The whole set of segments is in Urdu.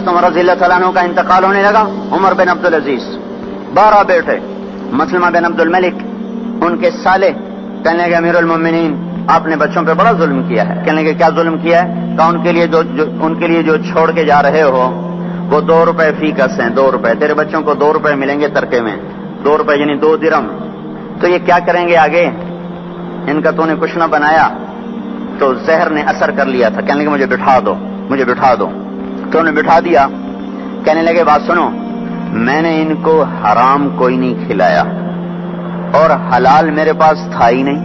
تم رضی اللہ تعالیٰ عنہ کا انتقال ہونے لگا، عمر بن عبدالعزیز 12 بیٹے، مسلمہ بن عبد الملک ان کے سالے، کہنے لگے امیر المومنین آپ نے بچوں پہ بڑا ظلم کیا ہے۔ کہنے لگے کیا ظلم کیا ہے؟ کہا ان کے لیے جو چھوڑ کے جا رہے ہو وہ 2 روپے فی کس ہیں، 2 روپے، تیرے بچوں کو 2 روپے ملیں گے ترکے میں، 2 روپے یعنی 2 درہم، تو یہ کیا کریں گے آگے؟ ان کا تو نے کچھ نہ بنایا۔ تو زہر نے اثر کر لیا تھا، کہنے لگے مجھے بٹھا دو، مجھے بٹھا دو، تو انہیں بٹھا دیا۔ کہنے لگے بات سنو، میں نے ان کو حرام کوئی نہیں کھلایا اور حلال میرے پاس تھا ہی نہیں،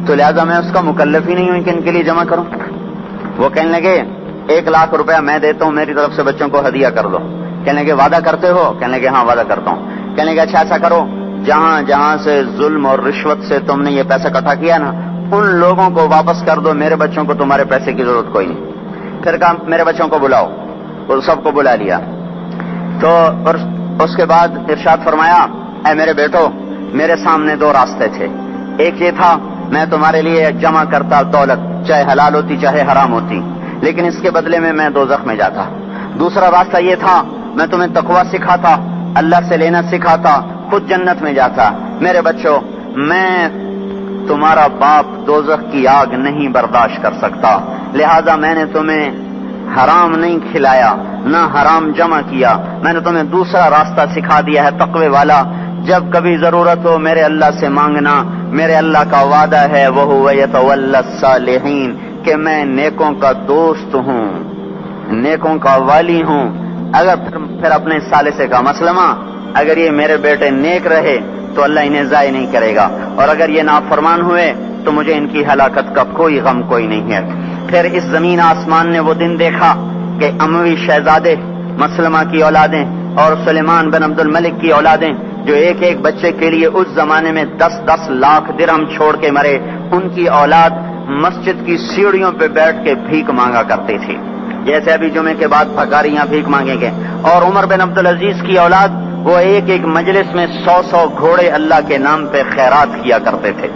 تو لہذا میں اس کا مکلف ہی نہیں ہوں کہ ان کے لیے جمع کروں۔ وہ کہنے لگے 1 لاکھ روپیہ میں دیتا ہوں، میری طرف سے بچوں کو ہدیہ کر دو۔ کہنے لگے وعدہ کرتے ہو؟ کہنے لگے ہاں وعدہ کرتا ہوں۔ کہنے لگے اچھا ایسا کرو، جہاں جہاں سے ظلم اور رشوت سے تم نے یہ پیسہ اکٹھا کیا نا، ان لوگوں کو واپس کر دو، میرے بچوں کو تمہارے پیسے کی ضرورت کوئی نہیں۔ پھر کہا میرے بچوں کو بلاؤ، وہ سب کو بلا لیا۔ تو اس کے بعد ارشاد فرمایا اے میرے بیٹو، میرے سامنے 2 راستے تھے، ایک یہ تھا میں تمہارے لیے جمع کرتا دولت، چاہے حلال ہوتی چاہے حرام ہوتی، لیکن اس کے بدلے میں دوزخ میں جاتا۔ دوسرا راستہ یہ تھا میں تمہیں تقویٰ سکھاتا، اللہ سے لینا سکھاتا، خود جنت میں جاتا۔ میرے بچوں، میں تمہارا باپ دوزخ کی آگ نہیں برداشت کر سکتا، لہذا میں نے تمہیں حرام نہیں کھلایا نہ حرام جمع کیا، میں نے تمہیں دوسرا راستہ سکھا دیا ہے تقوی والا۔ جب کبھی ضرورت ہو میرے اللہ سے مانگنا، میرے اللہ کا وعدہ ہے وَهُوَ يَتَوَلَّى الصَّالِحِينَ کہ میں نیکوں کا دوست ہوں، نیکوں کا والی ہوں۔ اگر پھر اپنے ثالثے کا مسلمہ، اگر یہ میرے بیٹے نیک رہے تو اللہ انہیں ضائع نہیں کرے گا، اور اگر یہ نافرمان ہوئے تو مجھے ان کی ہلاکت کا کوئی غم کوئی نہیں ہے۔ پھر اس زمین آسمان نے وہ دن دیکھا کہ اموی شہزادے مسلمہ کی اولادیں اور سلیمان بن عبد الملک کی اولادیں، جو ایک ایک بچے کے لیے اس زمانے میں 10-10 لاکھ درہم چھوڑ کے مرے، ان کی اولاد مسجد کی سیڑھیوں پہ بیٹھ کے بھیک مانگا کرتی تھی، جیسے ابھی جمعے کے بعد بھکاریاں بھیک مانگیں گے۔ اور عمر بن عبدالعزیز کی اولاد وہ ایک ایک مجلس میں 100 گھوڑے اللہ کے نام پہ خیرات کیا کرتے تھے۔